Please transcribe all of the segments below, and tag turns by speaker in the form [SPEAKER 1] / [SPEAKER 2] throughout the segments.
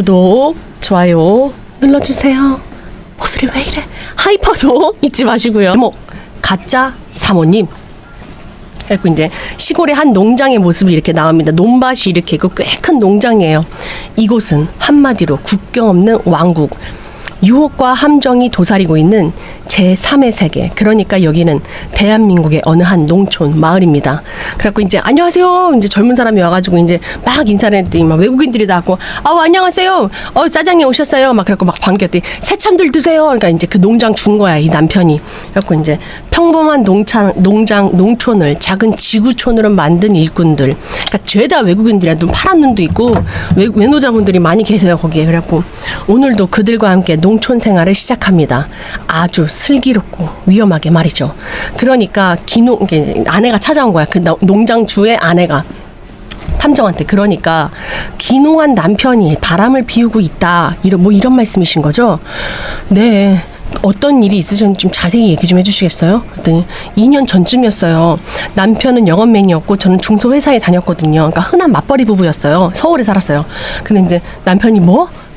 [SPEAKER 1] 구독, 좋아요 눌러주세요. 목소리 왜 이래? 하이퍼도 잊지 마시고요. 가짜 사모님. 그리고 이제 시골의 한 농장의 모습이 이렇게 나옵니다. 논밭이 이렇게 있고 꽤 큰 농장이에요. 이곳은 한마디로 국경 없는 왕국. 유혹과 함정이 도사리고 있는 제3의 세계. 그러니까 여기는 대한민국의 어느 한 농촌 마을입니다. 그래갖고 이제 안녕하세요. 이제 젊은 사람이 와가지고 이제 막 인사를 했더니 막 외국인들이 나왔고 안녕하세요. 사장님 오셨어요. 막 그래갖고 막 반겼더니 새참들 드세요. 그러니까 이제 그 농장 준 거야 이 남편이. 그래갖고 이제 평범한 농촌을 작은 지구촌으로 만든 일꾼들. 그러니까 죄다 외국인들이야. 눈 파란 눈도 있고 외노자분들이 많이 계세요 거기에. 그래갖고 오늘도 그들과 함께 농촌 생활을 시작합니다. 아주 슬기롭고 위험하게 말이죠. 그러니까 아내가 찾아온 거야. 그 농장 주의 아내가 탐정한테. 그러니까 기농한 남편이 바람을 피우고 있다. 이런 말씀이신 거죠? 네. 어떤 일이 있으셨는지 좀 자세히 얘기 좀 해주시겠어요? 그랬더니 2년 전쯤이었어요. 남편은 영업맨이었고 저는 중소회사에 다녔거든요. 그러니까 흔한 맞벌이 부부였어요. 서울에 살았어요. 근데 이제 남편이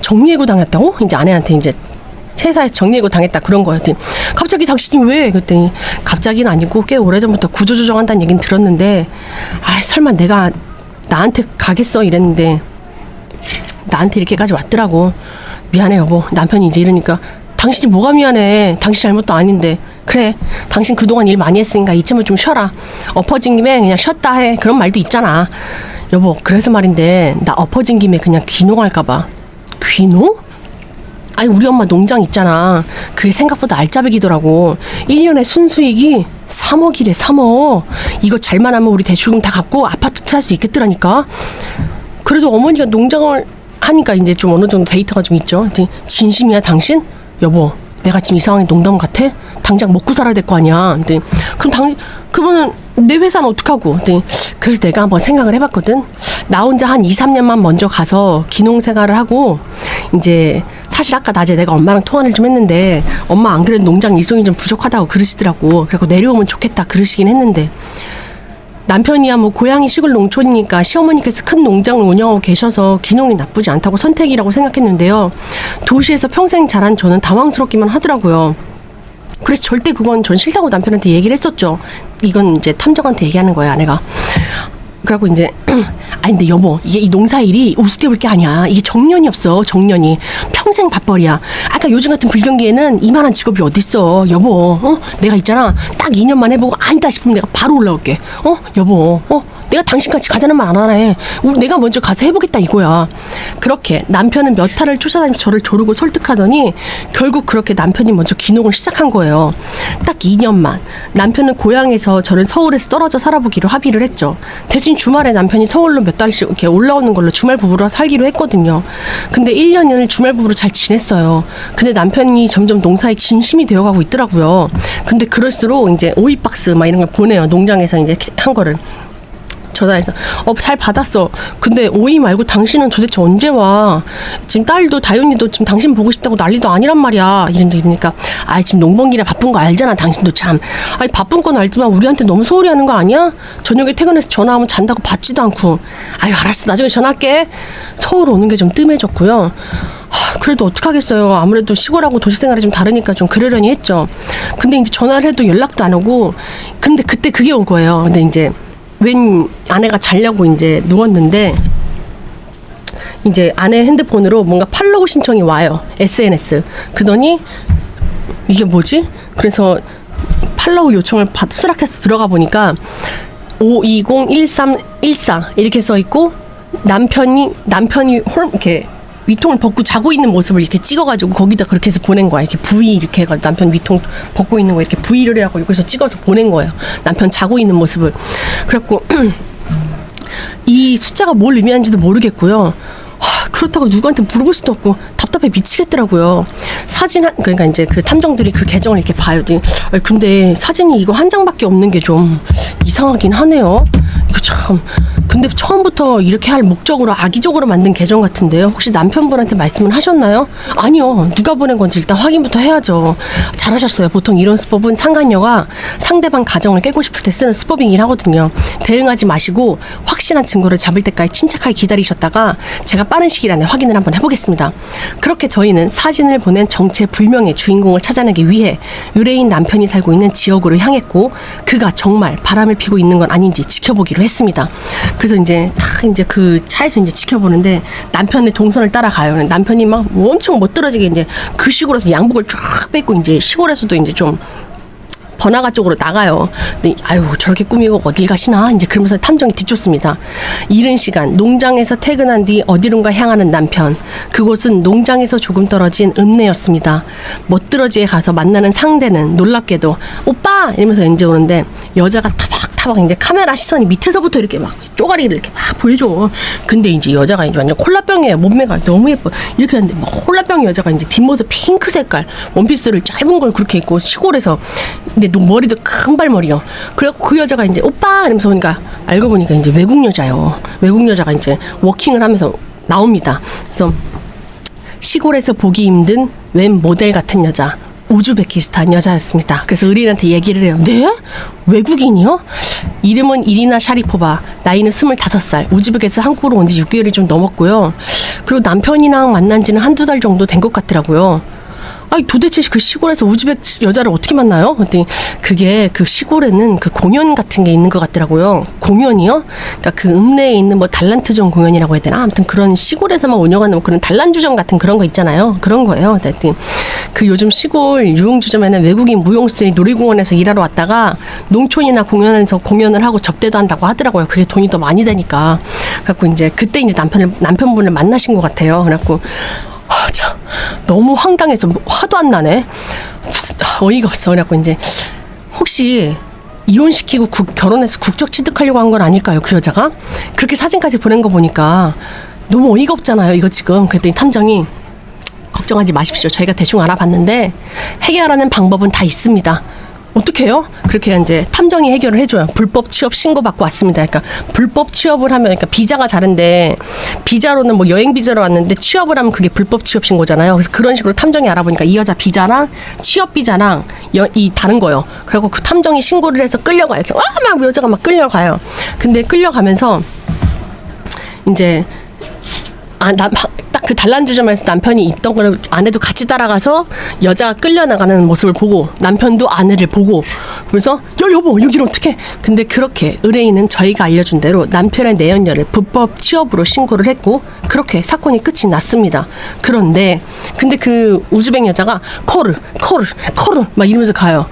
[SPEAKER 1] 정리해고 당했다고? 이제 아내한테 이제 회사에서 정리해고 당했다 그런 거였더니 갑자기 당신이 왜? 그랬더니 갑자기는 아니고 꽤 오래전부터 구조조정한다는 얘기는 들었는데 설마 내가 나한테 가겠어? 이랬는데 나한테 이렇게까지 왔더라고. 미안해 여보. 남편이 이제 이러니까 당신이 뭐가 미안해. 당신 잘못도 아닌데. 그래 당신 그동안 일 많이 했으니까 이참에 좀 쉬어라. 엎어진 김에 그냥 쉬었다 해. 그런 말도 있잖아. 여보 그래서 말인데 나 엎어진 김에 그냥 귀농할까봐. 귀농? 우리 엄마 농장 있잖아. 그게 생각보다 알짜배기더라고. 1년에 순수익이 3억이래 3억. 이거 잘만 하면 우리 대출금 다 갚고 아파트 살 수 있겠더라니까. 그래도 어머니가 농장을 하니까 이제 좀 어느 정도 데이터가 좀 있죠. 진심이야 당신? 여보 내가 지금 이 상황에 농담 같아? 당장 먹고 살아야 될 거 아니야. 그럼 그러면 내 회사는 어떡하고? 그래서 내가 한번 생각을 해봤거든. 나 혼자 한 2, 3년만 먼저 가서 기농 생활을 하고 이제 사실 아까 낮에 내가 엄마랑 통화를 좀 했는데 엄마 안 그래도 농장 일손이 좀 부족하다고 그러시더라고. 그래서 내려오면 좋겠다 그러시긴 했는데 남편이야 고향이 시골 농촌이니까 시어머니께서 큰 농장을 운영하고 계셔서 기농이 나쁘지 않다고 선택이라고 생각했는데요. 도시에서 평생 자란 저는 당황스럽기만 하더라고요. 그래서 절대 그건 전 싫다고 남편한테 얘기를 했었죠. 이건 이제 탐정한테 얘기하는 거예요 아내가. 그래갖고 이제 근데 여보 이게 이 농사일이 우습게 볼 게 아니야. 이게 정년이 없어. 정년이 평생 밥벌이야. 아까 요즘 같은 불경기에는 이만한 직업이 어딨어. 여보 내가 있잖아 딱 2년만 해보고 아니다 싶으면 내가 바로 올라올게. 여보 내가 당신같이 가자는 말 안 하네. 내가 먼저 가서 해보겠다 이거야. 그렇게 남편은 몇 달을 쫓아다니면서 저를 조르고 설득하더니 결국 그렇게 남편이 먼저 기농을 시작한 거예요. 딱 2년만. 남편은 고향에서 저는 서울에서 떨어져 살아보기로 합의를 했죠. 대신 주말에 남편이 서울로 몇 달씩 이렇게 올라오는 걸로 주말 부부로 살기로 했거든요. 근데 1년을 주말 부부로 잘 지냈어요. 근데 남편이 점점 농사에 진심이 되어가고 있더라고요. 근데 그럴수록 이제 오이박스 막 이런 걸 보내요. 농장에서 이제 한 거를. 전화해서 잘 받았어. 근데 오이 말고 당신은 도대체 언제 와? 지금 딸도 다윤이도 지금 당신 보고 싶다고 난리도 아니란 말이야. 이러니까 지금 농번기라 바쁜 거 알잖아. 당신도 참. 바쁜 건 알지만 우리한테 너무 소홀히 하는 거 아니야? 저녁에 퇴근해서 전화하면 잔다고 받지도 않고. 알았어 나중에 전화할게. 서울 오는 게 좀 뜸해졌고요. 그래도 어떡하겠어요. 아무래도 시골하고 도시 생활이 좀 다르니까 좀 그러려니 했죠. 근데 이제 전화를 해도 연락도 안 오고. 근데 그때 그게 온 거예요. 근데 이제 웬 아내가 자려고 이제 누웠는데 이제 아내 핸드폰으로 뭔가 팔로우 신청이 와요. SNS. 그러더니 이게 뭐지? 그래서 팔로우 요청을 수락해서 들어가 보니까 5201314 이렇게 써 있고 남편이 이렇게 위통을 벗고 자고 있는 모습을 이렇게 찍어가지고 거기다 그렇게 해서 보낸 거야. 이렇게 V 이렇게 해가지고 남편 위통 벗고 있는 거 이렇게 V를 해갖고 여기서 찍어서 보낸 거예요. 남편 자고 있는 모습을. 그래갖고 이 숫자가 뭘 의미하는지도 모르겠고요. 그렇다고 누구한테 물어볼 수도 없고 답답해 미치겠더라고요. 그러니까 이제 그 탐정들이 그 계정을 이렇게 봐요. 근데 사진이 이거 한 장밖에 없는 게 좀 이상하긴 하네요. 참. 근데 처음부터 이렇게 할 목적으로 악의적으로 만든 계정 같은데요. 혹시 남편분한테 말씀을 하셨나요? 아니요. 누가 보낸 건지 일단 확인부터 해야죠. 잘하셨어요. 보통 이런 수법은 상간녀가 상대방 가정을 깨고 싶을 때 쓰는 수법이긴 하거든요. 대응하지 마시고 확실한 증거를 잡을 때까지 침착하게 기다리셨다가 제가 빠른 시일 안에 확인을 한번 해보겠습니다. 그렇게 저희는 사진을 보낸 정체불명의 주인공을 찾아내기 위해 의뢰인 남편이 살고 있는 지역으로 향했고 그가 정말 바람을 피고 있는 건 아닌지 지켜보기로 했습니다. 그래서 이제 딱 이제 그 차에서 이제 지켜보는데 남편의 동선을 따라가요. 남편이 막 엄청 멋들어지게 이제 그 시골에서 양복을 쫙 뺏고 이제 시골에서도 이제 좀 번화가 쪽으로 나가요. 근데 아유 저렇게 꾸미고 어딜 가시나 이제 그러면서 탐정이 뒤쫓습니다. 이른 시간 농장에서 퇴근한 뒤 어디론가 향하는 남편. 그곳은 농장에서 조금 떨어진 읍내였습니다. 멋들어지게 가서 만나는 상대는 놀랍게도 오빠 이러면서 이제 오는데 여자가 타박 이제 카메라 시선이 밑에서부터 이렇게 막 쪼가리를 이렇게 막 보여줘. 근데 이제 여자가 이제 완전 콜라병이에요. 몸매가 너무 예뻐. 이렇게 하는데 막 콜라병 여자가 이제 뒷모습 핑크 색깔 원피스를 짧은 걸 그렇게 입고 시골에서 근데 머리도 큰 발머리요. 그래갖고 그 여자가 이제 오빠 이러면서 보니까 알고 보니까 이제 외국 여자요. 외국 여자가 이제 워킹을 하면서 나옵니다. 그래서 시골에서 보기 힘든 웬 모델 같은 여자. 우즈베키스탄 여자였습니다. 그래서 의뢰인한테 얘기를 해요. 네? 외국인이요? 이름은 이리나 샤리포바. 나이는 25살. 우즈벡에서 한국으로 온 지 6개월이 좀 넘었고요. 그리고 남편이랑 만난 지는 한두 달 정도 된 것 같더라고요. 아니 도대체 그 시골에서 우즈벡 여자를 어떻게 만나요? 그랬더니 그게 그 시골에는 그 공연 같은 게 있는 것 같더라고요. 공연이요? 그러니까 그 읍내에 있는 뭐 단란트전 공연이라고 해야 되나? 아무튼 그런 시골에서만 운영하는 뭐 그런 단란주점 같은 그런 거 있잖아요. 그런 거예요. 그랬더니 그 요즘 시골 유흥주점에는 외국인 무용수들이 놀이공원에서 일하러 왔다가 농촌이나 공연에서 공연을 하고 접대도 한다고 하더라고요. 그게 돈이 더 많이 되니까. 그래갖고 이제 그때 이제 남편분을 만나신 것 같아요. 그래갖고 너무 황당해서 화도 안 나네. 어이가 없어. 그래갖고 이제 혹시 이혼시키고 결혼해서 국적 취득하려고 한 건 아닐까요? 그 여자가? 그렇게 사진까지 보낸 거 보니까 너무 어이가 없잖아요. 이거 지금. 그랬더니 탐정이 걱정하지 마십시오. 저희가 대충 알아봤는데 해결하는 방법은 다 있습니다. 어떻게 해요? 그렇게 이제 탐정이 해결을 해줘요. 불법 취업 신고받고 왔습니다. 그러니까 불법 취업을 하면 그러니까 비자가 다른데 비자로는 뭐 여행 비자로 왔는데 취업을 하면 그게 불법 취업 신고잖아요. 그래서 그런 식으로 탐정이 알아보니까 이 여자 비자랑 취업 비자랑 이 다른 거요. 그리고 그 탐정이 신고를 해서 끌려가요. 이렇게 막 여자가 막 끌려가요. 근데 끌려가면서 이제 딱 그 단란주점에서 남편이 있던 거를 아내도 같이 따라가서 여자가 끌려나가는 모습을 보고 남편도 아내를 보고 그래서 야 여보 여기는 어떡해. 근데 그렇게 의뢰인은 저희가 알려준 대로 남편의 내연녀를 불법 취업으로 신고를 했고 그렇게 사건이 끝이 났습니다. 그런데 근데 그 우즈벡 여자가 코르 막 이러면서 가요.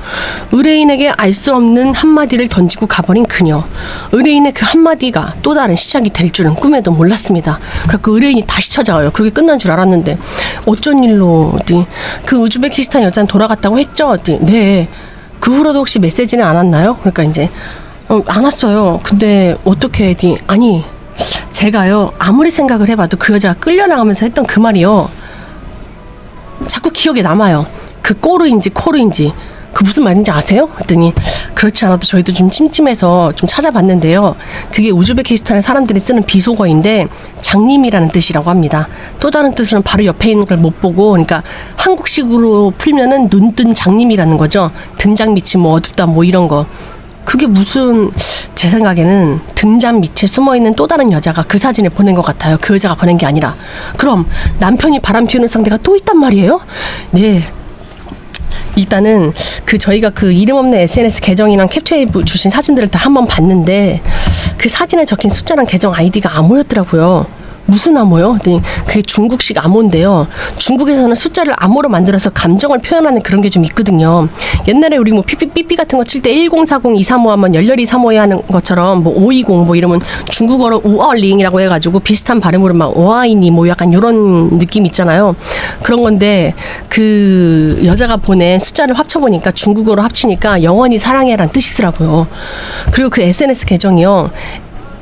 [SPEAKER 1] 의뢰인에게 알 수 없는 한마디를 던지고 가버린 그녀. 의뢰인의 그 한마디가 또 다른 시작이 될 줄은 꿈에도 몰랐습니다. 그래서 의뢰인이 다시 찾아와요. 그게 끝난 줄 알았는데 어쩐 일로 어디 그 우즈베키스탄 여자는 돌아갔다고 했죠? 어디 네. 그 후로도 혹시 메시지는 안 왔나요? 그러니까 이제 안 왔어요. 근데 어떻게 아니 제가요 아무리 생각을 해봐도 그 여자가 끌려나가면서 했던 그 말이요 자꾸 기억에 남아요. 그 꼬르인지 코르인지 그 무슨 말인지 아세요? 그랬더니 그렇지 않아도 저희도 좀 침침해서 좀 찾아봤는데요. 그게 우즈베키스탄의 사람들이 쓰는 비속어인데 장님이라는 뜻이라고 합니다. 또 다른 뜻으로는 바로 옆에 있는 걸 못 보고 그러니까 한국식으로 풀면은 눈뜬 장님이라는 거죠. 등장 밑이 뭐 어둡다 뭐 이런 거. 그게 무슨 제 생각에는 등잔 밑에 숨어있는 또 다른 여자가 그 사진을 보낸 것 같아요. 그 여자가 보낸 게 아니라. 그럼 남편이 바람 피우는 상대가 또 있단 말이에요? 네. 일단은 그 저희가 그 이름 없는 SNS 계정이랑 캡처해 주신 사진들을 다 한번 봤는데 그 사진에 적힌 숫자랑 계정 아이디가 암호였더라고요. 무슨 암호요? 그게 중국식 암호인데요. 중국에서는 숫자를 암호로 만들어서 감정을 표현하는 그런 게 좀 있거든요. 옛날에 우리 뭐 삐삐삐삐 같은 거 칠 때 1040 235 하면 열렬히 352 하는 것처럼 뭐 520 뭐 이러면 중국어로 우얼링이라고 해가지고 비슷한 발음으로 막 오아이니 뭐 약간 이런 느낌 있잖아요. 그런 건데 그 여자가 보낸 숫자를 합쳐보니까 중국어로 합치니까 영원히 사랑해라는 뜻이더라고요. 그리고 그 SNS 계정이요.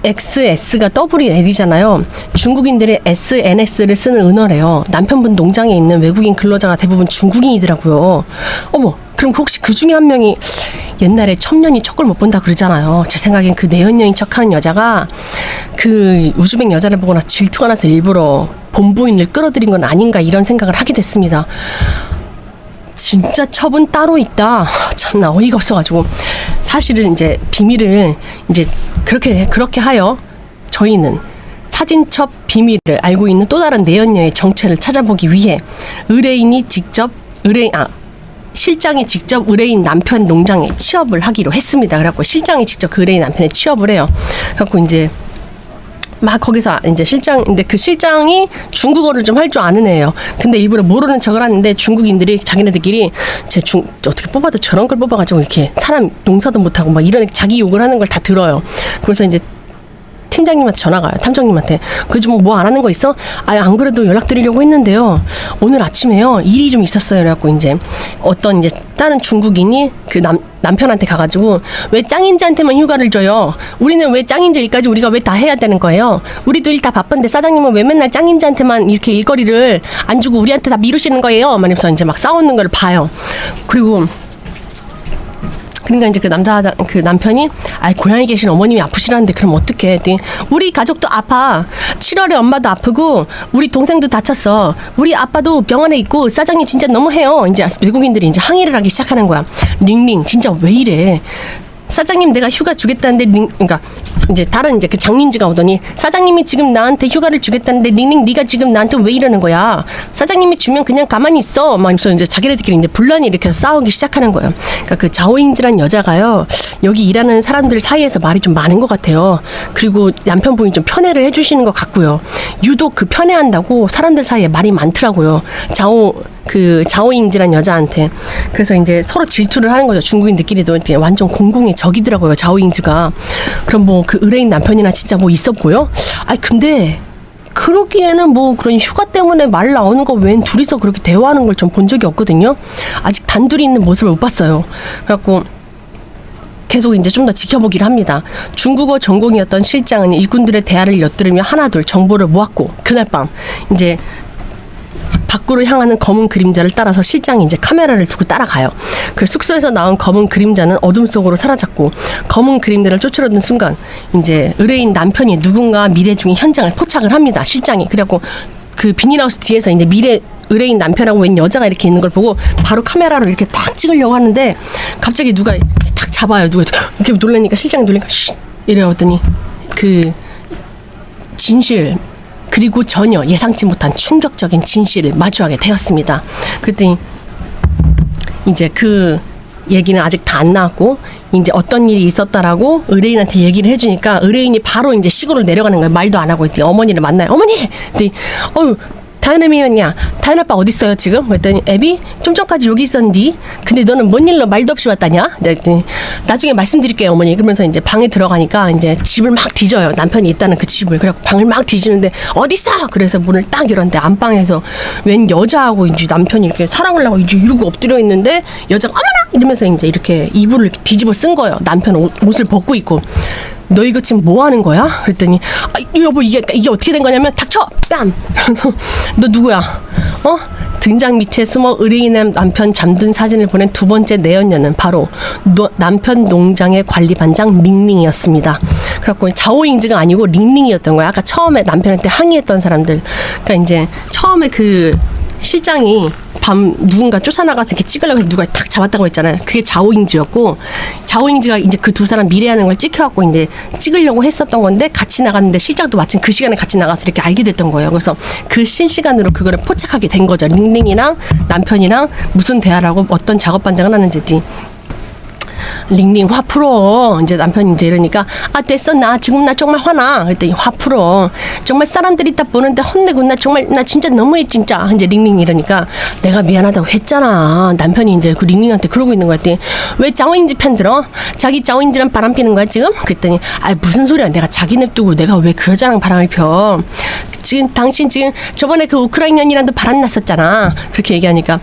[SPEAKER 1] XS가 더블이 L이잖아요. 중국인들이 SNS를 쓰는 은어래요. 남편분 농장에 있는 외국인 근로자가 대부분 중국인이더라고요. 어머, 그럼 혹시 그 중에 한 명이 옛날에 첩년이 척을 못 본다 그러잖아요. 제 생각엔 그 내연녀인 척하는 여자가 그 우즈벡 여자를 보고 나서 질투가 나서 일부러 본부인을 끌어들인 건 아닌가 이런 생각을 하게 됐습니다. 진짜 첩은 따로 있다. 참나 어이가 없어가지고 사실은 이제 비밀을 이제 그렇게 하여 저희는 사진첩 비밀을 알고 있는 또 다른 내연녀의 정체를 찾아보기 위해 실장이 직접 의뢰인 남편 농장에 취업을 하기로 했습니다. 그래갖고 실장이 직접 그 의뢰인 남편에 취업을 해요. 그래갖고 이제 막 거기서 이제 근데 그 실장이 중국어를 좀 할 줄 아는 애예요. 근데 일부러 모르는 척을 하는데 중국인들이 자기네들끼리 어떻게 뽑아도 저런 걸 뽑아가지고 이렇게 사람 농사도 못하고 막 이런 자기 욕을 하는 걸 다 들어요. 그래서 이제 팀장님한테 전화가 와요. 탐정님한테. 그래서 뭐 안 하는 거 있어? 안 그래도 연락드리려고 했는데요. 오늘 아침에요. 일이 좀 있었어요. 그래갖고 이제 어떤 이제 다른 중국인이 그 남편한테 가가지고 왜 짱인지한테만 휴가를 줘요? 우리는 왜 짱인지 일까지 우리가 왜 다 해야 되는 거예요? 우리도 일 다 바쁜데 사장님은 왜 맨날 짱인지한테만 이렇게 일거리를 안 주고 우리한테 다 미루시는 거예요? 말면서 이제 막 싸우는 걸 봐요. 그러니까 이제 그 남편이 고향에 계신 어머님이 아프시라는데 그럼 어떡해? 우리 가족도 아파. 7월에 엄마도 아프고 우리 동생도 다쳤어. 우리 아빠도 병원에 있고 사장님 진짜 너무해요. 이제 외국인들이 이제 항의를 하기 시작하는 거야. 링링 진짜 왜 이래? 사장님 내가 휴가 주겠다는데 그러니까 이제 다른 이제 그 장민지가 오더니 사장님이 지금 나한테 휴가를 주겠다는데 링링 네가 지금 나한테 왜 이러는 거야? 사장님이 주면 그냥 가만히 있어. 막 이러면서 이제 자기네들끼리 이제 분란이 일으켜서 싸우기 시작하는 거예요. 그러니까 그 자오잉즈란 여자가요. 여기 일하는 사람들 사이에서 말이 좀 많은 것 같아요. 그리고 남편분이 좀 편애를 해주시는 것 같고요. 유독 그 편애한다고 사람들 사이에 말이 많더라고요. 자오잉즈란 여자한테. 그래서 이제 서로 질투를 하는 거죠. 중국인들끼리도 이렇게 완전 공공의 적이더라고요. 자오잉즈가. 그럼 뭐 그 의뢰인 남편이나 진짜 뭐 있어 보여? 근데 그러기에는 뭐 그런 휴가 때문에 말 나오는 거 웬 둘이서 그렇게 대화하는 걸 전 본 적이 없거든요. 아직 단둘이 있는 모습을 못 봤어요. 그래갖고 계속 이제 좀 더 지켜보기를 합니다. 중국어 전공이었던 실장은 일꾼들의 대화를 엿들으며 하나둘 정보를 모았고 그날 밤 이제 밖으로 향하는 검은 그림자를 따라서 실장이 이제 카메라를 두고 따라가요. 그 숙소에서 나온 검은 그림자는 어둠 속으로 사라졌고 검은 그림자를 쫓으려던 순간 이제 의뢰인 남편이 누군가 미래 중에 현장을 포착을 합니다. 실장이. 그래갖고 그 비닐하우스 뒤에서 이제 의뢰인 남편하고 웬 여자가 이렇게 있는 걸 보고 바로 카메라로 이렇게 딱 찍으려고 하는데 갑자기 누가 탁 잡아요. 누가 이렇게 놀라니까 실장이 놀라니까 쉿 이래왔더니 그 진실 그리고 전혀 예상치 못한 충격적인 진실을 마주하게 되었습니다. 그랬더니 이제 그 얘기는 아직 다 안 나왔고 이제 어떤 일이 있었다라고 의뢰인한테 얘기를 해주니까 의뢰인이 바로 이제 시골을 내려가는 거예요. 말도 안 하고 있더니 어머니를 만나요. 어머니! 그랬더니 다현애미였냐? 다현 아빠 어디 있어요 지금? 그랬더니 애비 좀 전까지 여기 있었는디. 근데 너는 뭔 일로 말도 없이 왔다냐? 그랬더니 나중에 말씀드릴게요 어머니. 그러면서 이제 방에 들어가니까 이제 집을 막 뒤져요. 남편이 있다는 그 집을. 그래갖고 방을 막 뒤지는데 어디 있어? 그래서 문을 딱 열었는데 안방에서 웬 여자하고 이제 남편이 이렇게 사랑을 하고 이제 이러고 엎드려 있는데 여자가 어머나 이러면서 이제 이렇게 이불을 이렇게 뒤집어 쓴 거예요. 남편 옷을 벗고 있고. 너 이거 지금 뭐 하는 거야? 그랬더니 여보 이게 어떻게 된 거냐면 닥쳐! 뺨! 그래서 너 누구야? 등장 밑에 숨어 의뢰인의 남편 잠든 사진을 보낸 두 번째 내연녀는 바로 남편 농장의 관리반장 링링이었습니다. 그래갖고 자오잉즈가 아니고 링링이었던 거야. 아까 처음에 남편한테 항의했던 사람들. 그러니까 이제 처음에 그 실장이 밤 누군가 쫓아나가서 이렇게 찍으려고 해서 누가 탁 잡았다고 했잖아요. 그게 자오잉즈였고 자오잉즈가 이제 그 두 사람 미래하는 걸 찍혀갖고 이제 찍으려고 했었던 건데 같이 나갔는데 실장도 마침 그 시간에 같이 나가서 이렇게 알게 됐던 거예요. 그래서 그 실시간으로 그거를 포착하게 된 거죠. 링링이랑 남편이랑 무슨 대화라고 어떤 작업 반장을 하는지. 링링 화 풀어. 이제 남편이 이제 이러니까 됐어 나 지금 나 정말 화나. 그랬더니 화 풀어. 정말 사람들이 딱 보는데 혼내고 나 정말 나 진짜 너무해 진짜. 이제 링링 이러니까 내가 미안하다고 했잖아. 남편이 이제 그 링링한테 그러고 있는 거야. 왜 자오잉즈 편 들어? 자기 자오잉즈랑 바람 피는 거야 지금? 그랬더니 무슨 소리야. 내가 자기 냅두고 내가 왜 그 여자랑 바람을 펴. 지금 당신 지금 저번에 그 우크라이나년이랑도 바람 났었잖아. 그렇게 얘기하니까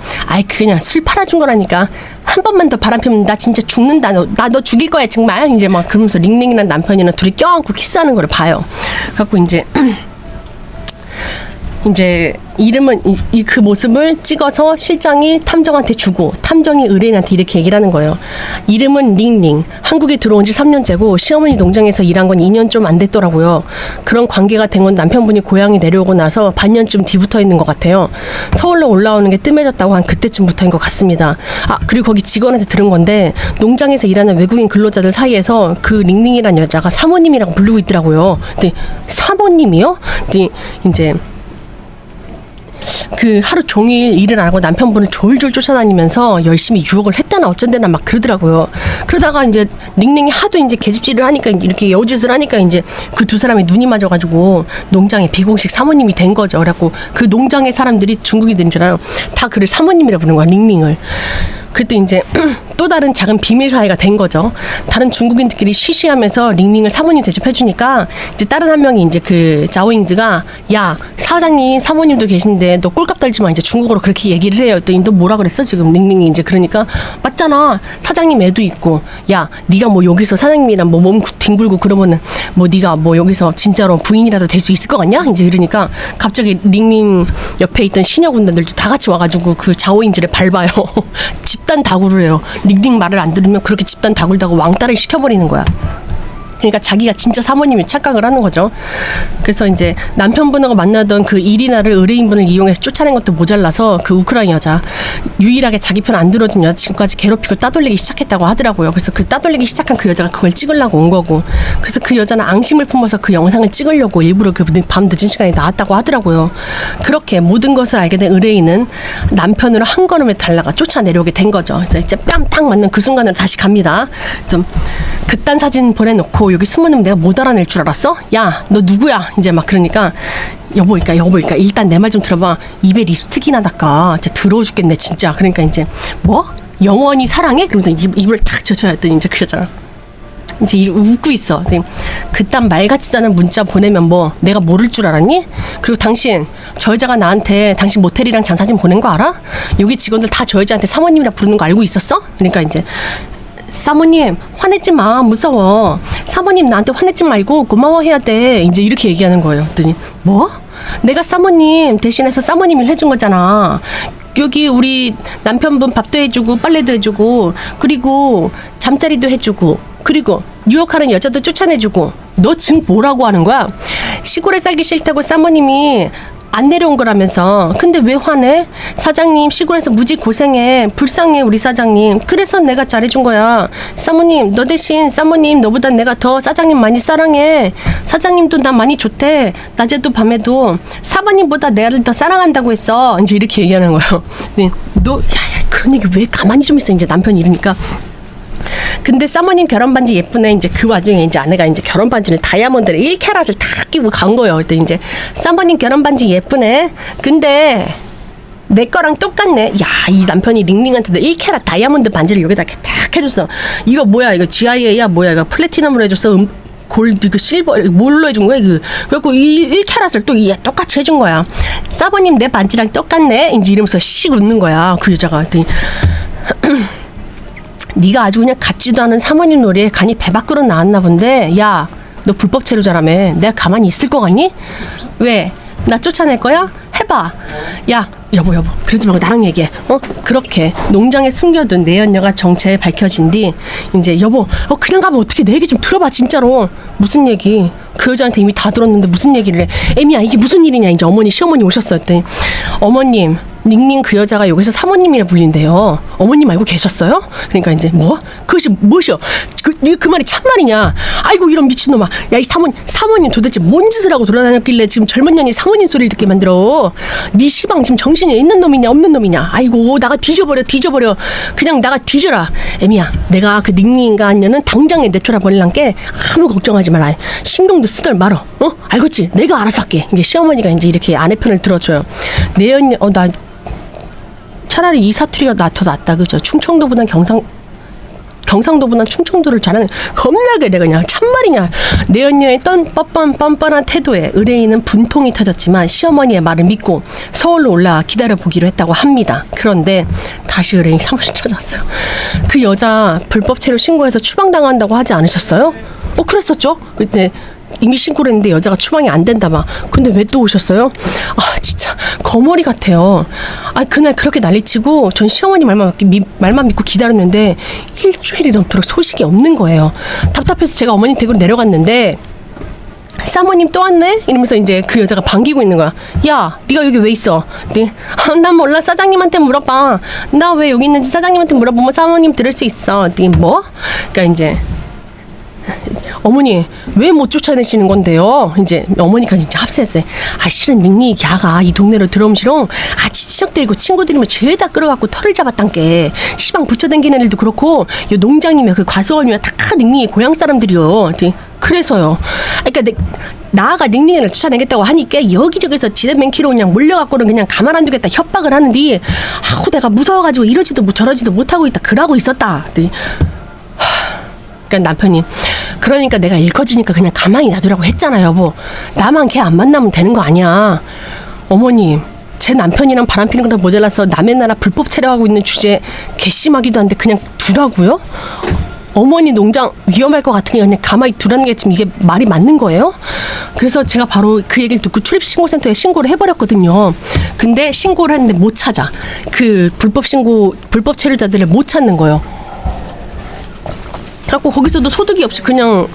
[SPEAKER 1] 그냥 술 팔아준 거라니까. 한 번만 더 바람 피면 나 진짜 죽는다. 나 너 죽일 거야 정말. 이제 막 그러면서 링링이랑 남편이랑 둘이 껴안고 키스하는 걸 봐요. 그래갖고 이제 이제 이름은 그 모습을 찍어서 실장이 탐정한테 주고 탐정이 의뢰인한테 이렇게 얘기를 하는 거예요. 이름은 링링. 한국에 들어온 지 3년째고 시어머니 농장에서 일한 건 2년 좀 안 됐더라고요. 그런 관계가 된 건 남편분이 고향에 내려오고 나서 반년쯤 뒤부터 있는 것 같아요. 서울로 올라오는 게 뜸해졌다고 한 그때쯤부터인 것 같습니다. 아, 그리고 거기 직원한테 들은 건데 농장에서 일하는 외국인 근로자들 사이에서 그 링링이라는 여자가 사모님이라고 부르고 있더라고요. 근데 사모님이요? 근데 이제 그 하루 종일 일을 안 하고 남편분을 졸졸 쫓아다니면서 열심히 유혹을 했다나 어쩐데나 막 그러더라고요. 그러다가 이제 링링이 하도 이제 계집질을 하니까 이렇게 여우짓을 하니까 이제 그 두 사람이 눈이 맞아가지고 농장의 비공식 사모님이 된 거죠. 그래갖고 그 농장의 사람들이 중국인들인 줄 알아요. 다 그를 사모님이라 부르는 거야, 링링을. 그때 이제 또 다른 작은 비밀 사이가 된 거죠. 다른 중국인들끼리 쉬쉬하면서 링링을 사모님 대접해주니까 이제 다른 한 명이 이제 그 자오잉즈가 야 사장님 사모님도 계신데 너 꼴값 떨지 마 이제 중국어로 그렇게 얘기를 해요. 또 너 뭐라 그랬어 지금 링링이 이제 그러니까 맞잖아 사장님 애도 있고 야 네가 뭐 여기서 사장님이랑 뭐 몸 뒹굴고 그러면은 뭐 네가 뭐 여기서 진짜로 부인이라도 될 수 있을 것 같냐 이제 이러니까 갑자기 링링 옆에 있던 시녀 군단들도 다 같이 와가지고 그 자오잉즈를 밟아요. 집단 다구를 해요. 링링 말을 안 들으면 그렇게 집단 다굴다고 왕따를 시켜버리는 거야. 그러니까 자기가 진짜 사모님이 착각을 하는 거죠. 그래서 이제 남편분하고 만나던 그 이리나를 의뢰인분을 이용해서 쫓아낸 것도 모자라서 그 우크라이나 여자 유일하게 자기 편 안 들어준 여자 지금까지 괴롭히고 따돌리기 시작했다고 하더라고요. 그래서 그 따돌리기 시작한 그 여자가 그걸 찍으려고 온 거고 그래서 그 여자는 앙심을 품어서 그 영상을 찍으려고 일부러 그 밤 늦은 시간에 나왔다고 하더라고요. 그렇게 모든 것을 알게 된 의뢰인은 남편으로 한 걸음에 달라가 쫓아내려오게 된 거죠. 그래서 이제 뺨딱 맞는 그 순간으로 다시 갑니다. 좀 그딴 사진 보내놓고 여기 숨어놓으면 내가 못 알아낼 줄 알았어? 야, 너 누구야? 이제 막 그러니까 여보니까 일단 내 말 좀 들어봐. 입에 립스틱이 나다까 진짜 더러워 죽겠네 진짜. 그러니까 이제 뭐? 영원히 사랑해? 그러면서 입을 탁 젖혀야 했더니 이제 그러잖아. 이제 웃고 있어. 그딴 말 같지도 않은 문자 보내면 뭐 내가 모를 줄 알았니? 그리고 당신 저 여자가 나한테 당신 모텔이랑 장사진 보낸 거 알아? 여기 직원들 다 저 여자한테 사모님이라 부르는 거 알고 있었어? 그러니까 이제 사모님 화내지 마 무서워 사모님 나한테 화내지 말고 고마워해야 돼 이제 이렇게 얘기하는 거예요. 그랬더니 뭐? 내가 사모님 대신해서 사모님 일 해준 거잖아. 여기 우리 남편분 밥도 해주고 빨래도 해주고 그리고 잠자리도 해주고 그리고 뉴욕하는 여자도 쫓아내주고 너 지금 뭐라고 하는 거야? 시골에 살기 싫다고 사모님이 안 내려온 거라면서. 근데 왜 화내? 사장님 시골에서 무지 고생해. 불쌍해 우리 사장님. 그래서 내가 잘해준 거야. 사모님 너 대신 사모님 너보다 내가 더 사장님 많이 사랑해. 사장님도 나 많이 좋대. 낮에도 밤에도 사모님보다 내를 더 사랑한다고 했어. 이제 이렇게 얘기하는 거예요. 네, 너 그런 얘기 왜 가만히 좀 있어. 이제 남편이 이러니까 근데 사모님 결혼 반지 예쁘네. 이제 그 와중에 이제 아내가 이제 결혼 반지를 다이아몬드를 1캐럿을 다 끼고 간 거예요. 그랬더니 이제 사모님 결혼 반지 예쁘네. 근데 내 거랑 똑같네. 야, 이 남편이 링링한테 1캐럿 다이아몬드 반지를 여기다 딱 해줬어. 이거 뭐야? 이거 GIA야? 뭐야? 이거 플래티넘으로 해줬어? 골드, 그 실버, 뭘로 해준 거야? 그래갖고 이 1캐럿을 또 똑같이 해준 거야. 사모님 내 반지랑 똑같네. 이제 이러면서 씩 웃는 거야. 그 여자가. 그랬더니 네가 아주 그냥 같지도 않은 사모님 놀이에 간이 배 밖으로 나왔나 본데 야, 너 불법 체류자라며. 내가 가만히 있을 거 같니? 왜? 나 쫓아낼 거야? 해봐. 야, 여보 그러지 말고 나랑 얘기해. 그렇게 농장에 숨겨둔 내연녀가 정체에 밝혀진 뒤 이제 여보 그냥 가면 어떻게 내 얘기 좀 들어봐 진짜로. 무슨 얘기? 그 여자한테 이미 다 들었는데 무슨 얘기를 해. 애미야 이게 무슨 일이냐. 이제 어머니 시어머니 오셨어요. 했더니 어머님 닝닝 그 여자가 여기서 사모님이라 불린대요. 어머님 알고 계셨어요? 그러니까 이제 뭐? 그것이 무엇이요? 그 말이 참말이냐? 아이고 이런 미친놈아. 야 이 사모님 도대체 뭔 짓을 하고 돌아다녔길래 지금 젊은 년이 사모님 소리를 듣게 만들어. 네 시방 지금 정신이 있는 놈이냐 없는 놈이냐. 아이고 나가 뒤져버려. 그냥 나가 뒤져라. 애미야 내가 그 닝닝인가 한 년은 당장에 내쫓아 버릴란게 아무 걱정하지 마라. 신경도 쓰덜 말어. 알겠지? 내가 알아서 할게. 이제 시어머니가 이제 이렇게 아내 편을 들어줘요. 내연녀 나 차라리 이 사투리가 더 낫다. 그죠? 충청도보단 경상도보단 충청도를 잘하는 겁나게 내가 그냥 참말이냐. 내연녀의 뻔뻔한 태도에 의뢰인은 분통이 터졌지만 시어머니의 말을 믿고 서울로 올라와 기다려보기로 했다고 합니다. 그런데 다시 의뢰인이 사무실 찾았어요. 그 여자 불법 체류 신고해서 추방당한다고 하지 않으셨어요? 그랬었죠. 그때 이미 신고를 했는데 여자가 추방이 안 된다 막. 근데 왜 또 오셨어요? 아 진짜 거머리 같아요. 아 그날 그렇게 난리치고 전 시어머니 말만 믿고 기다렸는데 일주일이 넘도록 소식이 없는 거예요. 답답해서 제가 어머님 댁으로 내려갔는데 사모님 또 왔네? 이러면서 이제 그 여자가 반기고 있는 거야. 야, 네가 여기 왜 있어? 네, 난 몰라. 사장님한테 물어봐. 나 왜 여기 있는지 사장님한테 물어보면 사모님 들을 수 있어. 네, 뭐? 그러니까 이제 어머니 왜 못 쫓아내시는 건데요? 이제 어머니가 진짜 합세했어요. 아 실은 닝닝이 걔가 이 동네로 들어오면 싫어. 아 지치적대고 친구들이면 죄다 끌어갖고 털을 잡았단게. 시방 붙여댕기는 일도 그렇고 요 농장님이 그 과수원이면 다 닝닝이 고향 사람들이요. 그래서요. 그러니까 나가 닝닝이를 쫓아내겠다고 하니까 여기저기서 지대맨키로 그냥 몰려갖고는 그냥 가만 안 두겠다 협박을 하는데 아우 내가 무서워가지고 이러지도 저러지도 못하고 있다 그러고 있었다. 그러니까 남편이 그러니까 내가 일커지니까 그냥 가만히 놔두라고 했잖아 여보. 나만 걔 안 만나면 되는 거 아니야. 어머님 제 남편이랑 바람 피는 거다 모자라서 남의 나라 불법 체류하고 있는 주제에 괘씸하기도 한데 그냥 두라고요? 어머니 농장 위험할 것 같으니 그냥 가만히 두라는 게 지금 이게 말이 맞는 거예요? 그래서 제가 바로 그 얘기를 듣고 출입신고센터에 신고를 해버렸거든요. 근데 신고를 했는데 못 찾아. 그 불법 체류자들을 못 찾는 거예요. 그래갖고 거기서도 소득이 없이 그냥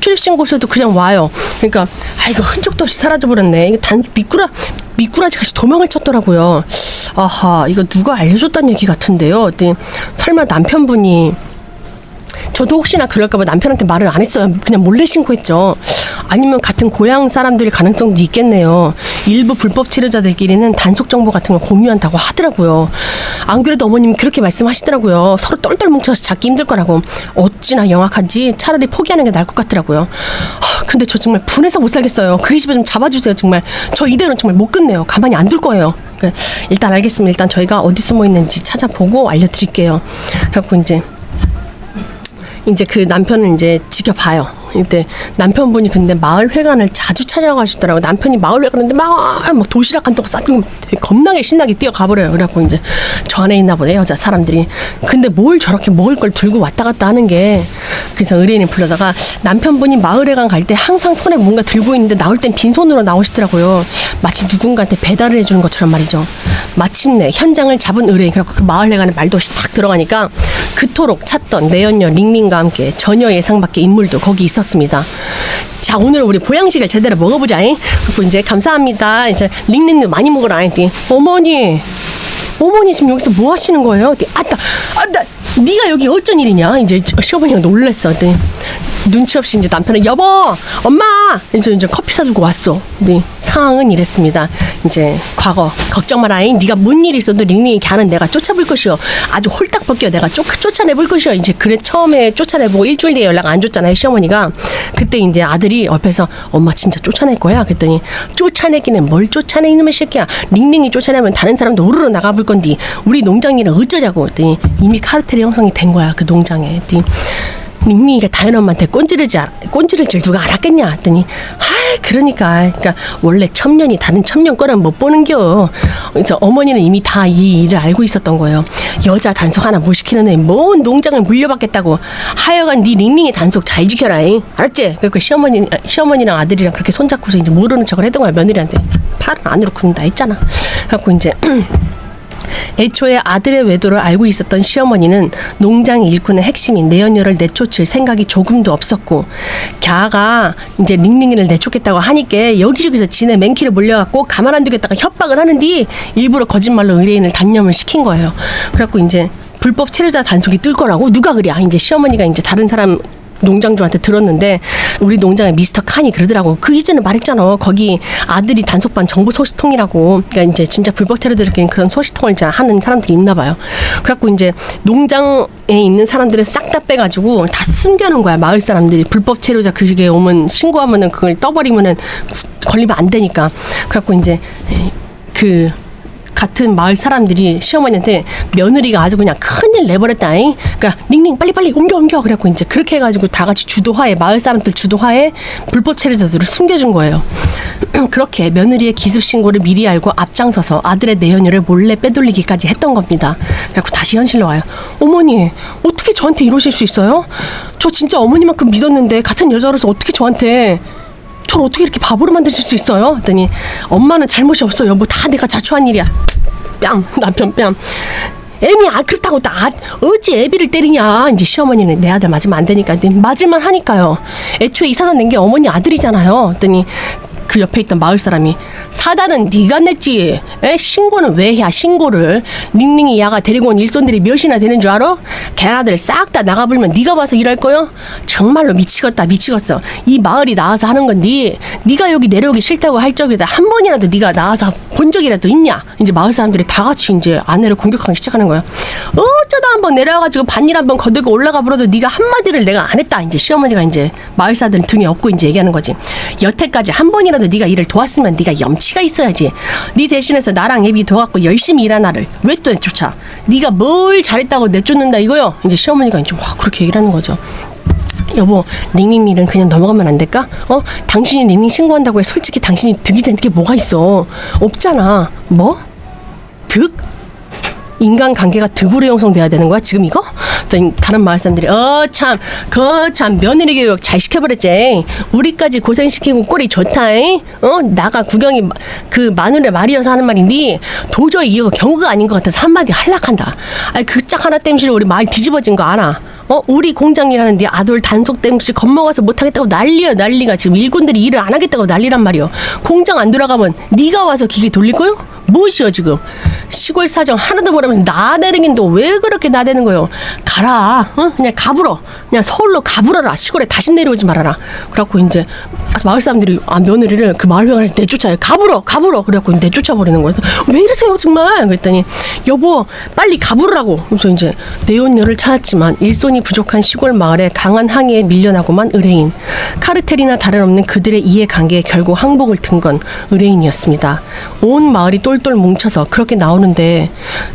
[SPEAKER 1] 출입신고서도 그냥 와요. 그러니까 아 이거 흔적도 없이 사라져버렸네. 이거 미꾸라지 같이 도망을 쳤더라고요. 아하 이거 누가 알려줬다는 얘기 같은데요. 설마 남편분이 저도 혹시나 그럴까봐 남편한테 말을 안 했어요. 그냥 몰래 신고했죠. 아니면 같은 고향 사람들일 가능성도 있겠네요. 일부 불법 체류자들끼리는 단속 정보 같은 걸 공유한다고 하더라고요. 안 그래도 어머님이 그렇게 말씀하시더라고요. 서로 똘똘 뭉쳐서 잡기 힘들 거라고. 어찌나 영악한지 차라리 포기하는 게 나을 것 같더라고요. 근데 저 정말 분해서 못 살겠어요. 그 집에 좀 잡아주세요. 정말 저 이대로는 정말 못 끝내요. 가만히 안 둘 거예요. 일단 알겠습니다. 일단 저희가 어디 숨어 있는지 찾아보고 알려드릴게요. 그래갖고 이제 그 남편을 이제 지켜봐요. 이때 남편분이 근데 마을회관을 자주 찾아가시더라고요. 남편이 마을회관인데 막 도시락 한 통 싸들고 겁나게 신나게 뛰어가버려요. 그래갖고 이제 저 안에 있나 보네 여자 사람들이. 근데 뭘 저렇게 먹을 걸 들고 왔다 갔다 하는 게. 그래서 의뢰인이 불러다가 남편분이 마을회관 갈 때 항상 손에 뭔가 들고 있는데 나올 땐 빈손으로 나오시더라고요. 마치 누군가한테 배달을 해주는 것처럼 말이죠. 마침내 현장을 잡은 의뢰인. 그래갖고 그 마을회관에 말도 없이 딱 들어가니까 그토록 찾던 내연녀 링링과 함께 전혀 예상 밖의 인물도 거기 있었습니다. 자 오늘 우리 보양식을 제대로 먹어보자. 그리고 이제 감사합니다. 이제 링링도 많이 먹으라. 어머니 지금 여기서 뭐 하시는 거예요? 네가 여기 어쩐 일이냐? 이제 시어머니가 놀랬어. 눈치 없이 이제 남편은 여보, 엄마, 이제 커피 사주고 왔어. 네, 상황은 이랬습니다. 이제 과거 걱정 마라잉. 네가 뭔 일이 있어도 링링이 걔는 내가 쫓아볼 것이요. 아주 홀딱 벗겨 내가 쫓아내볼 것이요. 이제 그래 처음에 쫓아내보고 일주일 뒤에 연락 안 줬잖아요 시어머니가. 그때 이제 아들이 옆에서 엄마 진짜 쫓아낼 거야. 그랬더니 쫓아내기는 뭘 쫓아내 이놈의 새끼야. 링링이 쫓아내면 다른 사람도 우르르 나가볼 건디 우리 농장일은 어쩌자고. 그랬더니 이미 카르텔이 형성이 된 거야 그 농장에. 그랬더니 밍밍이가 다현 엄마한테 꼰지를 줄 누가 알았겠냐 했더니 그러니까 원래 첨년이 다른 첨년 거는 못 보는겨. 그래서 어머니는 이미 다 이 일을 알고 있었던 거예요. 여자 단속 하나 못 시키는 애 뭔 농장을 물려받겠다고. 하여간 네 링링이 단속 잘 지켜라. 알았지? 그러니까 시어머니랑 아들이랑 그렇게 손잡고서 이제 모르는 척을 했던 거야 며느리한테. 팔은 안으로 굽는다 했잖아. 그래갖고 이제 애초에 아들의 외도를 알고 있었던 시어머니는 농장 일꾼의 핵심인 내연녀를 내쫓을 생각이 조금도 없었고 걔가 이제 링링이를 내쫓겠다고 하니까 여기저기서 지네 맨키를 몰려갖고 가만 안 두겠다가 협박을 하는데 일부러 거짓말로 의뢰인을 단념을 시킨 거예요. 그래갖고 이제 불법 체류자 단속이 뜰 거라고 누가 그래. 이제 시어머니가 이제 다른 사람 농장주한테 들었는데 우리 농장에 미스터 칸이 그러더라고. 그 이전에 말했잖아. 거기 아들이 단속반 정보 소식통이라고. 그러니까 이제 진짜 불법 체류들끼리 그런 소식통을 하는 사람들이 있나 봐요. 그래갖고 이제 농장에 있는 사람들을 싹 다 빼가지고 다 숨겨놓은 거야. 마을 사람들이 불법 체류자 그게 오면 신고하면은 그걸 떠버리면은 걸리면 안 되니까. 그래갖고 이제 그 같은 마을 사람들이 시어머니한테 며느리가 아주 그냥 큰일 내버렸다. 그러니까 링링 빨리 옮겨. 그래갖고 이제 그렇게 해가지고 다 같이 주도하에 마을 사람들 주도하에 불법 체류자들을 숨겨준 거예요. 그렇게 며느리의 기습 신고를 미리 알고 앞장서서 아들의 내연녀를 몰래 빼돌리기까지 했던 겁니다. 그래갖고 다시 현실로 와요. 어머니 어떻게 저한테 이러실 수 있어요? 저 진짜 어머니만큼 믿었는데 같은 여자로서 어떻게 저한테 저를 어떻게 이렇게 바보로 만드실 수 있어요? 했더니 엄마는 잘못이 없어요. 뭐 다 내가 자초한 일이야. 뺨 남편 뺨. 애미 그렇다고 어찌 애비를 때리냐. 이제 시어머니는 내 아들 맞으면 안 되니까 맞을만 하니까요. 애초에 이 사단 낸 게 어머니 아들이잖아요. 했더니 그 옆에 있던 마을 사람이 사단은 네가 냈지. 신고는 왜 해? 신고를. 닝닝이 야가 데리고 온 일손들이 몇이나 되는 줄 알아? 걔네들 싹 다 나가불면 네가 와서 일할 거요? 정말로 미치겠다 미치겠어. 이 마을이 나와서 하는 건데 네가 여기 내려오기 싫다고 할 적에다 한 번이라도 네가 나와서 본 적이라도 있냐? 이제 마을 사람들이 다 같이 이제 아내를 공격하기 시작하는 거야. 어쩌다 한번 내려와가지고 반일 한번 거들고 올라가 불어도 네가 한마디를 내가 안 했다. 이제 시어머니가 이제 마을 사람들 등에 업고 이제 얘기하는 거지. 여태까지 한 번이라도 네가 일을 도왔으면 네가 염치가 있어야지. 네 대신해서 나랑 애비 도와갖고 열심히 일한 나를 왜 또 내쫓아? 네가 뭘 잘했다고 내쫓는다 이거요. 이제 시어머니가 이제 막 그렇게 얘기를 하는 거죠. 여보, 닝닝 일은 그냥 넘어가면 안 될까? 당신이 닝닝 신고한다고 해. 솔직히 당신이 득이 되는 게 뭐가 있어? 없잖아. 뭐? 득? 인간관계가 득으로 형성돼야 되는 거야 지금 이거? 다른 마을 사람들이 참 며느리 교육 잘 시켜버렸지. 우리까지 고생시키고 꼴이 좋다. 나가 구경이 그 마누라 말이어서 하는 말인데 도저히 이거 경우가 아닌 것 같아서 한마디 할락한다. 그 짝 하나 땜시에 우리 마을 뒤집어진 거 알아? 우리 공장 일하는데 아들 단속 땜시 겁먹어서 못하겠다고 난리가. 지금 일꾼들이 일을 안 하겠다고 난리란 말이요. 공장 안 들어가면 네가 와서 기계 돌릴 거요? 무엇이여 지금? 시골 사정 하나도 모르면서 나대는 너 왜 그렇게 나대는 거요? 가라. 그냥 가불어. 그냥 서울로 가불어라. 시골에 다시 내려오지 말아라. 그래갖고 이제 마을 사람들이 며느리를 그 마을 회관에서 내쫓아요. 가불어. 그래갖고 내쫓아버리는 거예요. 왜 이러세요 정말? 그랬더니 여보 빨리 가불으라고. 그래서 이제 내혼녀를 찾았지만 일손이 부족한 시골 마을에 강한 항의에 밀려나고만 의뢰인. 카르텔이나 다름없는 그들의 이해관계에 결국 항복을 든 건 의뢰인이었습니다. 온 마을이 똘똘 뭉쳐서 그렇게 나오는데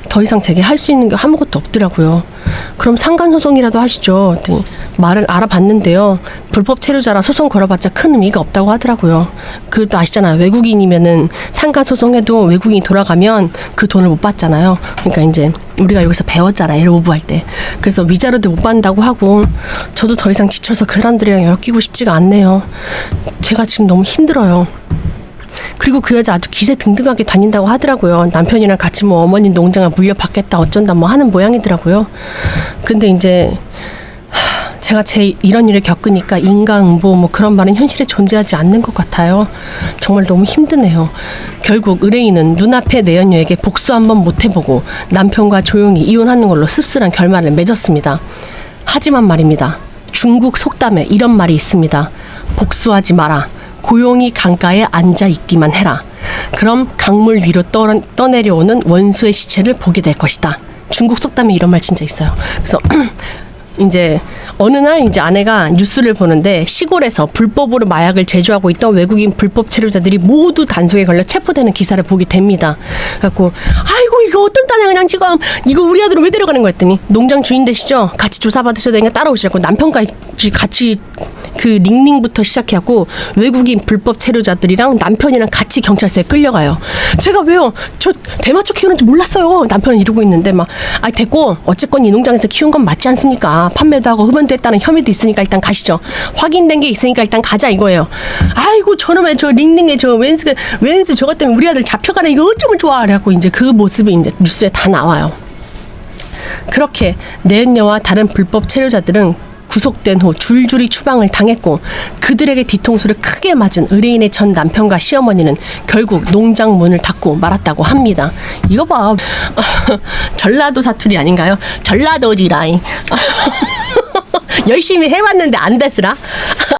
[SPEAKER 1] 더 이상 제게 할 수 있는 게 아무것도 없더라고요. 그럼 상간소송이라도 하시죠. 했더니 말을 알아봤는데요. 불법 체류자라 소송 걸어봤자 큰 의미가 없다고 하더라고요. 그것도 아시잖아요. 외국인이면은 상간소송해도 외국인이 돌아가면 그 돈을 못 받잖아요. 그러니까 이제 우리가 여기서 배웠잖아. 애를 오부할 때. 그래서 위자료도 못 받는다고 하고 저도 더 이상 지쳐서 그 사람들이랑 엮이고 싶지가 않네요. 제가 지금 너무 힘들어요. 그리고 그 여자 아주 기세등등하게 다닌다고 하더라고요. 남편이랑 같이 뭐 어머니 농장을 물려받겠다 어쩐다 뭐 하는 모양이더라고요. 근데 이제 제가 이런 일을 겪으니까 인과응보 뭐 그런 말은 현실에 존재하지 않는 것 같아요. 정말 너무 힘드네요. 결국 의뢰인은 눈앞의 내연녀에게 복수 한번 못 해보고 남편과 조용히 이혼하는 걸로 씁쓸한 결말을 맺었습니다. 하지만 말입니다. 중국 속담에 이런 말이 있습니다. 복수하지 마라. 고용이 강가에 앉아 있기만 해라. 그럼 강물 위로 떠내려오는 원수의 시체를 보게 될 것이다. 중국 속담에 이런 말 진짜 있어요. 그래서 이제 어느 날 이제 아내가 뉴스를 보는데 시골에서 불법으로 마약을 제조하고 있던 외국인 불법 체류자들이 모두 단속에 걸려 체포되는 기사를 보게 됩니다. 그래갖고 아이고 이거 어떤 딴에 그냥 지금 이거 우리 아들을 왜 데려가는 거야 했더니 농장 주인 되시죠? 같이 조사받으셔야 되니까 따라오시라고 남편까지 같이 그 링링부터 시작해갖고 외국인 불법 체류자들이랑 남편이랑 같이 경찰서에 끌려가요. 제가 왜요? 저 대마초 키우는지 몰랐어요. 남편은 이러고 있는데 막 됐고 어쨌건 이 농장에서 키운 건 맞지 않습니까? 판매도 하고 흡연도 했다는 혐의도 있으니까 일단 가시죠. 확인된 게 있으니까 일단 가자 이거예요. 아이고 저놈의 저 링링의 저 웬스 저것 때문에 우리 아들 잡혀가네 이거 어쩌면 좋아. 그래갖고 이제 그 모습이 이제 뉴스에 다 나와요. 그렇게 내연녀와 다른 불법 체류자들은 구속된 후 줄줄이 추방을 당했고 그들에게 뒤통수를 크게 맞은 의뢰인의 전 남편과 시어머니는 결국 농장 문을 닫고 말았다고 합니다. 이거 봐. 전라도 사투리 아닌가요? 전라도지라이. 열심히 해봤는데 안 됐으라.